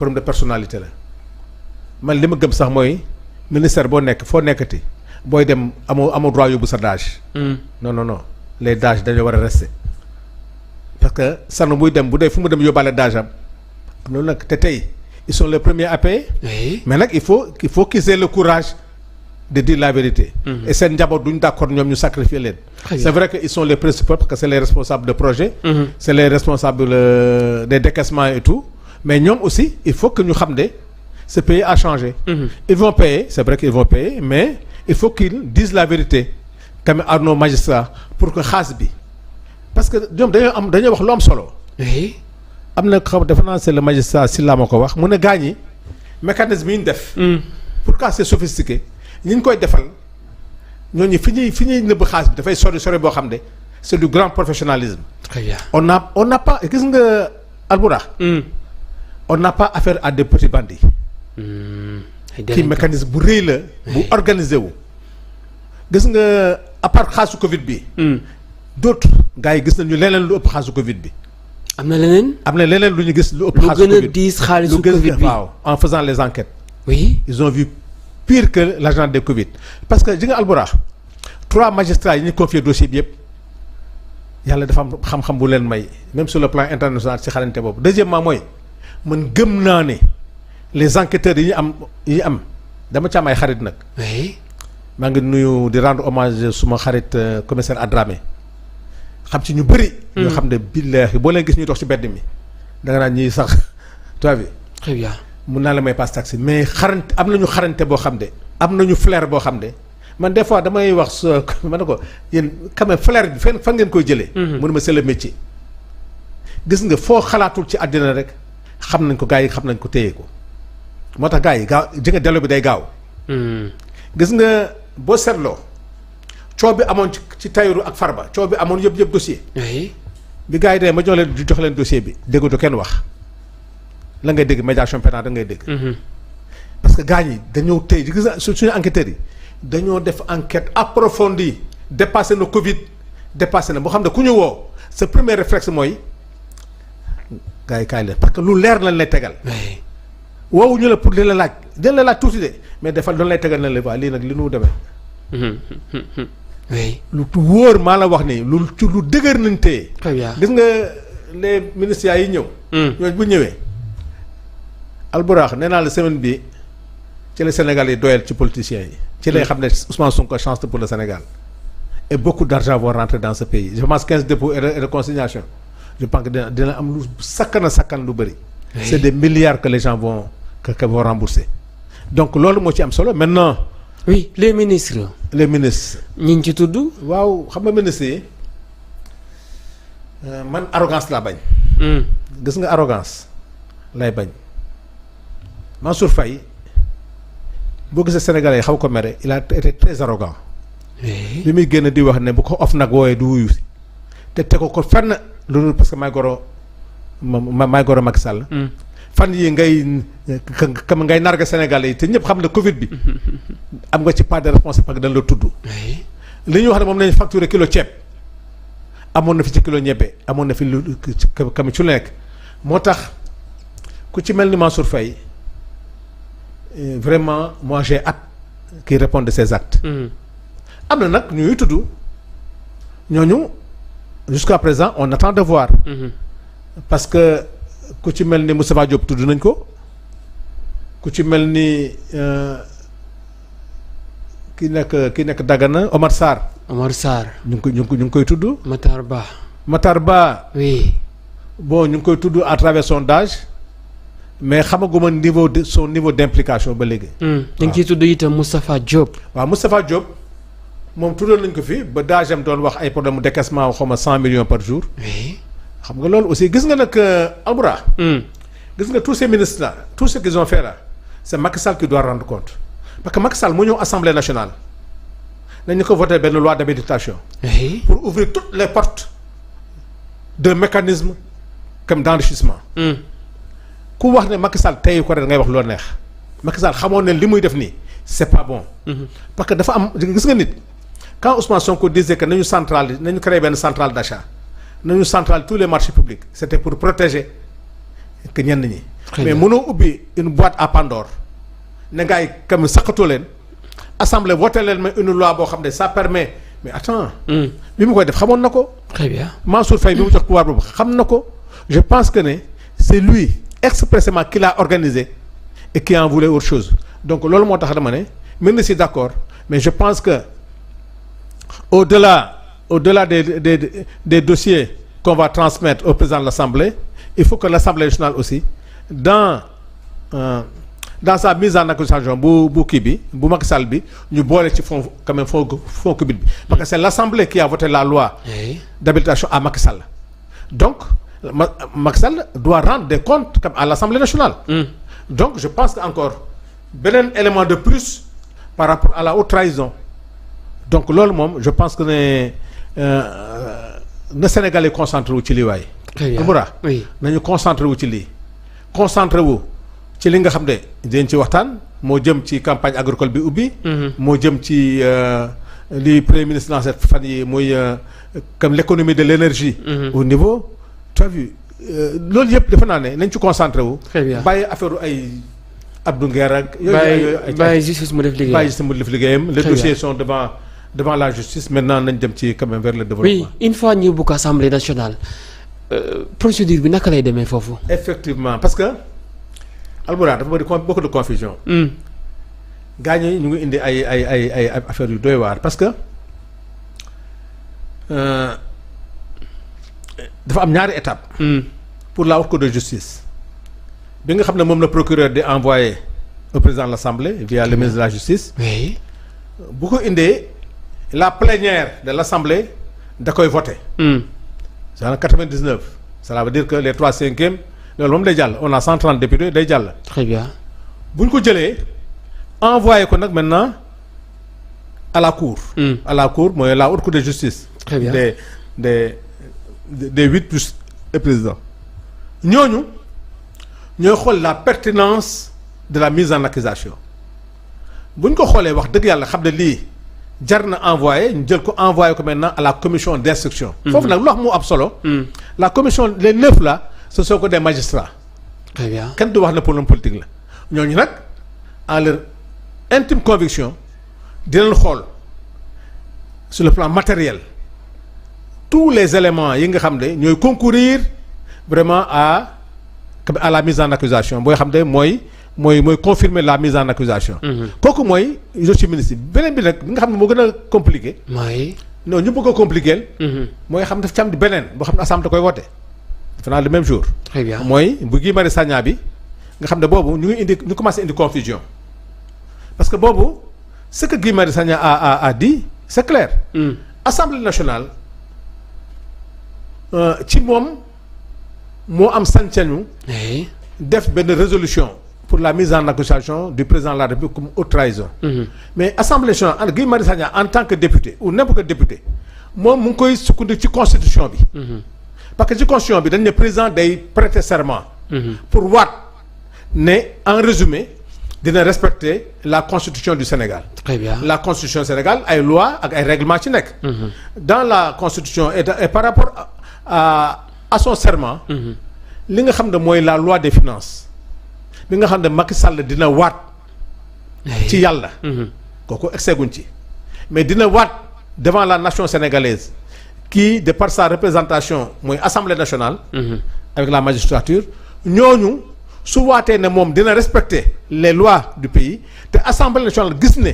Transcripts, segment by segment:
problème de personnalité la man li ma gëm sax mooy ministère boo nekk foo nekkati booy dem amoo droit yóbbu sa DAGE. non les DAGE dañoo war a rester parce que sànq muy dem bu dee fu mu dem yóbbaale DAGE am loolu nag te tey ils sont les premiers à payer. Oui. mais nag il faut qu'ils aient le courage de dire la vérité. Et seen njaboot duñ d'accord ñoom ñu sacrifier leen. C'est vrai que ils sont les principaux parce que c'est les responsables de projet. C'est les responsables des décaissements et tout. Mais ñoom aussi il faut que ñu xam ne ce pays a changé. Ils vont payer, c'est vrai qu'ils vont payer, mais il faut qu'ils disent la vérité quand même à nos magistrats pour que xaas bi parce que ñoom dañoo wax lu am solo. Oui. am na xam defe naa c'est le magistrat Sylla ma ko wax mu ne gaañi mécanisme yi ñu def. pourquoi c'est sophistiqué ñi ñu koy defal ñooñu fi ñuy nëbb xaas bi dafay sori boo xam ne c'est du grand professionnalisme. Très bien. on n'a pas gis nga Albourakh. on n'a pas affaire à des petits bandits. kii mécanisme bu rëy la. bu organisé wu. gis nga à part xaasu Covid bi. d'autres gars yi gis nañu leneen lu ëpp xaasu Covid bi. am na leneen lu ñu gis lu ëpp. xaasu Covid lu gën a diis xaalisu Covid bi waaw en faisant les enquêtes. oui. ils ont vu pire que l'agent de Covid parce que ji nga Albourakh 3 magistrats yi ñu confié dossier bi yëpp yàlla dafa am xam-xam bu leen may même sur le plan international ci xarante boobu. deuxièmement mooy man gëm naa ne les enquêteurs yi ñu am dama ci am ay xarit nag. oui. maa ngi nuyu di rendre hommage suma xarit commissaire Adramé xam ci ñu bëri. ñoo xam ne billaahi boo leen gis ñuy dox ci mbedd mi da nga naan ñii sax toi bi. très bien. mun naa la may passe taxi mais am nañu xarante boo xam ne am nañu flair boo xam ne man des fois damay wax ma ne ko yéen quand même flair bi fan ngeen koy jëlee. mënu ma c'est le métier. gis nga foo xalaatul ci àddina rek xam nañ ko gars yi xam nañ ko téye ko moo tax gars yi gaaw ji nga delloo bi day gaaw. gis nga boo seetloo coow bi amoon ci Tahirou ak Farba coow bi amoon yëpp dossier. oui. bi gars yi dee ma jox leen dossier bi déggatu kenn wax. la ngay dégg médiation pénale da ngay dégg. parce que gars yi dañoo tey gis nga suñu enquêteurs yi dañoo def enquête approfondie dépassé na Covid dépassé na boo xam ne ku ñu woo sa premier réflexe mooy gars yi kaay leen parce que lu leer lañ lay tegal. oui. woowuñu la pour di la laaj tuuti de mais defal doon lay tegal na la waa lii nag li nu demee. oui. lu wóor maa la wax ni lu dëgër nañ téye. très bien. gis nga les ministres yi ñëw. ñooñu bu ñëwee. Albourakh nee naa la semaine bi ci la Sénégal yi doyal ci politiciens yi. ci lay xam ne Ousmane Sonko chance pour le Sénégal. et beaucoup d'argent vont rentrer dans ce pays je pense 15 dépôts et de consignation je pense que dina am lu sakkan lu bëri. c'est des milliards que les gens vont rembourser. donc loolu moo ci am solo maintenant. oui les ministres. ñi ngi ci tudd. waaw xam nga ministres yi man arrogance laa bañ. gis nga arrogance lay bañ. Mansour Faye boo gisee Sénégalais yi xaw ko mere il a été très arrogant. bi muy génn di wax ne bu ko of nag wooyee du wuyu si te tegu ko fenn loolu parce que may goro Macky Sall. fan yi ngay narga Sénégalais yi te ñëpp xam ne Covid bi am nga ci part de responsable parce que dañ la tudd. li ñu wax ne moom nañu facturer kilo ceeb amoon na fi ci kilo ñebbe amoon na fi lu kam ci lu nekk moo tax ku ci mel ni Mansour Faye vraiment moi j'ai hâte qu'il réponde de ses actes. am na nag ñuy tudd ñooñu jusqu'à présent on attend de voir. parce que ku ci mel ni Moustapha Diop tudd nañ ko ku ci mel ni ki nekk Dagana Omar Sarr. ñu ngi koy tudd. Matar Ba. oui. bon ñu ngi koy tudd à travers son âge mais xamaguma son niveau d'implication ba léegi. ñu ngi ciy tudd itam Moustapha Diop. waaw Moustapha Diop moom tuddoon nañ ko fi ba daajam doon wax ay problème mu décaissement xaw ma 100 millions par jour. oui. xam nga loolu aussi gis nga nag Albourakh. gis nga tous ces ministres là tout ce qu'ils ont fait là c'est Macky Sall qui doit rendre compte parce que Macky Sall mu ñëw assemblée nationale nañu ko voté benn loi d'habilitation. oui. pour ouvrir toutes les portes d'un mécanisme comme d'enrichissement. ku wax ne Macky Sall tey ko rek ngay wax loo neex Macky Sall xamoon ne li muy def nii c'est pas bon. parce que dafa am gis nga nit quand Ousmane Sonko disait que nañu créer benn centrale d'achat nañu centrale tous les marchés publics c'était pour protéger que ñenn ñi. mais mënoo ubbi une boîte à Pandore ne gars yi comme saqatoo leen assemblée voté leen mais une loi boo xam ne ça permet mais attends. bi mu koy def xamoon na ko. très bien Mansour Faye bi mu jox pouvoir boobu xam na ko. je pense que ne c'est lui expressément qui l'a organisé et qui en voulait autre chose donc loolu moo tax dama ne mën na si d'accord mais je pense que au-delà des dossiers qu'on va transmettre au président de l'Assemblée il faut que l'Assemblée nationale aussi dans sa mise en accusation bu kii bi bu Macky Sall bi ñu boole ci fond quand même fond Covid bi parce que c'est l'Assemblée qui a voté la loi d'habilitation à Macky Sall donc Macky Sall doit rendre des comptes comme à l'Assemblée nationale donc je pense que encore beneen élément de plus par rapport à la haute trahison donc loolu moom je pense que ne Sénégalais concentré wu ci lii waaye oui nañu concentré wu ci lii concentré wu ci li nga xam ne dinañ ci waxtaan moo jëm ci campagne agricole bi ubbi moo jëm ci li premier ministre lancé fan yi muy comme l'économie de l'énergie au niveau tu as vu loolu yëpp defe naa ne nañ ci concentré wu bàyyi affaire ay Abdou Nguer ak yooyu bàyyi justice mu def liggéeyam bàyyi justice mu def liggéeyam les dossiers sont devant la justice maintenant nañ dem ci quand même vers le développement oui une fois ñu bokk assemblée nationale procédure bi naka lay demee foofu effectivement parce que Alboura dafa bëri beaucoup de confusion gars ñi ñu ngi indi ay affaires yu doy waar parce que dafa am ñaari étape pour la haute cour de justice bi nga xam ne moom la procureur di envoyé au président de l'Assemblée via le ministre de la justice oui bu ko indee la plénière de l'Assemblée da koy voté c'est en 99 cela veut dire que les 3/5 loolu moom day jàll on a 130 députés day jàll très bien bu ñu ko jëlee envoyé ko nag maintenant à la cour à la cour mooy la haute cour de justice très bien des 8 plus le président ñooñu ñooy xool la pertinence de la mise en accusation bu ñu ko xoolee wax dëgg yàlla xam ne lii jar na envoyé ñu jël ko envoyé ko maintenant à la commission d'instruction foofu nag lu wax mu ab solo la commission les 9 là ce sont que des magistrats très bien kenn du wax ne problème politique la ñooñu nag en leur intime conviction dinañ xool sur le plan matériel tous les éléments yi nga xam ne ñooy concourir vraiment à la mise en accusation booy xam ne mooy confirmer la mise en accusation kooku mooy je suis ministre beneen bi nag bi nga xam ne moo gën a compliqué mooy non ñu bëgg a compliqué mooy xam daf ci am di beneen boo xam ne assemblée da koy voté defe naa le même jour très bien mooy bu Guy Marius Sagna bi nga xam ne boobu ñu commencé indi confusion parce que boobu ce que Guy Marius Sagna a dit c'est clair Assemblée nationale ci moom moo am sañ-sañu def benn résolution pour la mise en accusation du président de la République comme haute trahison mais Assemblée nationale Guy Marius Sagna en tant que député ou n'importe quel député moom mu ngi koy sukkandiku ci constitution bi parce que ci constitution bi dañ ne président day prêter serment pour waat ne en résumé dina respecter la constitution du Sénégal très bien la constitution du Sénégal ay loi ak ay règlement ci nekk dans la constitution et par rapport à son serment li nga xam ne mooy la loi des finances li nga xam ne Macky Sall dina waat ci yàlla kooku egseguñ ci mais dina waat devant la nation sénégalaise qui de par sa représentation mooy Assemblée nationale avec la magistrature ñooñu su waatee ne moom dina respecter les lois du pays te Assemblée nationale gis ne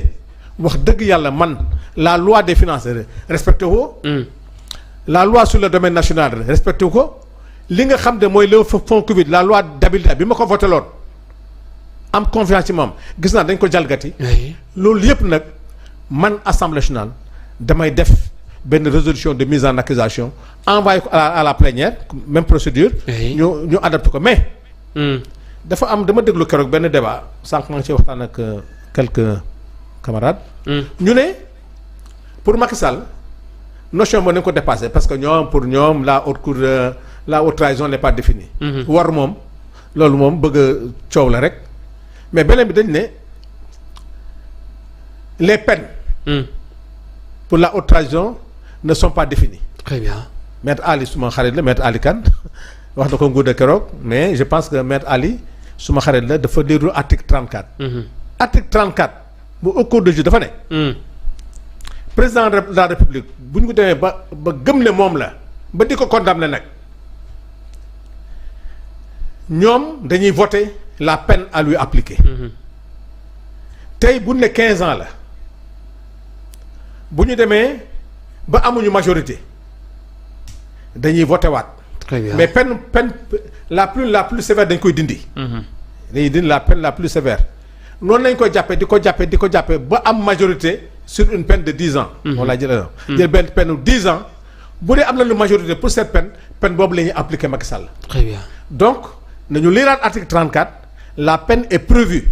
wax dëgg yàlla man la loi des finances respecté ko la loi sur le domaine national respecté ko li nga xam ne mooy le fonds Covid la loi d'habilitation bi ma ko voté loon am confiance ci moom gis naa dañ ko jalgati loolu yëpp nag man Assemblée nationale damay def benn résolution de mise en accusation envoyé ko à la plénière même procédure ñu adapté ko mais dafa am dama déglu keroog benn débat sànq maa ngi ci waxtaan ak quelques camarades ñu ne pour Macky Sall notion moo nañ ko dépassé parce que ñoom pour ñoom la haute trahison n'est pas définie war moom loolu moom bëgg a coow la rek mais beneen bi dañ ne les peines pour la haute trahison ne sont pas définies très bien maître Ali suma xarit la maître Ali Kane wax na ko nguur de keroog mais je pense que maître Ali suma xarit la dafa déglu article 34. article 34 bu au cours de jeu dafa ne. président de la république bu ñu ko demee ba gëm ne moom la ba di ko condamné nag ñoom dañuy voter la peine à lui appliquer. tey bu ne 15 ans la bu ñu demee ba amuñu majorité dañuy voter waat. très bien mais peine la plus sévère dañ koy dindi. dañuy dindi la peine la plus sévère noonu lañ koy jàppee di ko jàppee ba am majorité sur une peine de 10 ans. wala jël benn peine de 10 ans bu dee am na lu majorité pour cette peine boobu la ñuy appliquer Macky Sall. très bien donc nañu liiraat article 34 la peine est prévue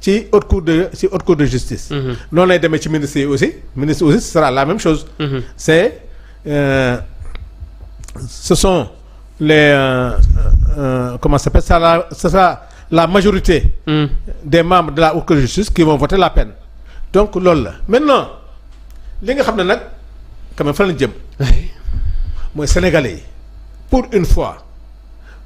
ci haute cour de justice. noonu lay demee ci ministre yi aussi ce sera la même chose. c'est ce sont les comment ça s'appelle ce sera la majorité des membres de la haute cour de justice qui vont voter la peine donc loolu la maintenant li nga xam ne nag quand même fa la jëm mooy sénégalais yi pour une fois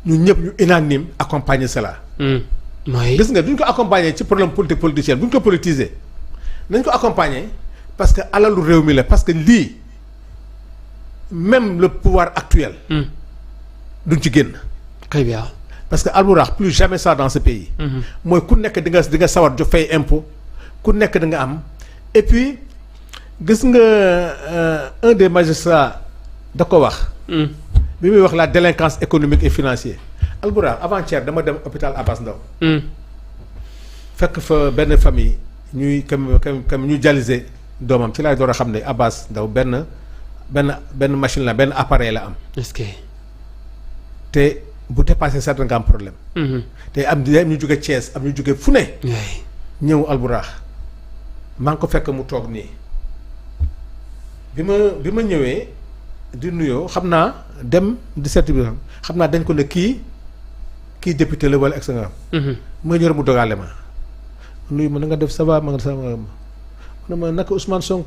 ñu ñëpp ñu unanime accompagner cela gis nga duñ ko accompagner ci problème politicien duñ ko politiser nañ ko accompagner parce que alalu réew mi la parce que lii même le pouvoir actuel duñ ci génn. très bien parce que Albourakh plus jamais ça dans ce pays. mooy ku nekk di nga sawar jo fay impôt ku nekk di nga am et puis gis nga un des magistrats da ko wax. bi muy wax la délinquance économique et financière Albourakh avant-hier dama dem hôpital Abass Ndao fekk fa benn famille ñuy comme ñu dialyser doomam ci laay door a xam ne Abass Ndao benn machine la benn appareil la am. est-ce que. te bu dépassé certain nga am problème. te am ñu jóge Thiès am ñu jóge fu ne. ñëw Albourakh maa ngi ko fekk mu toog nii bi ma ñëwee di nuyoo xam naa dem di seeti bi xam naa dañ ko ne kii député la wala ex nga am. ma ñëw mu dogaale ma nuyu ma na nga def ça va ma nga sama ma naka Ousmane Sonko.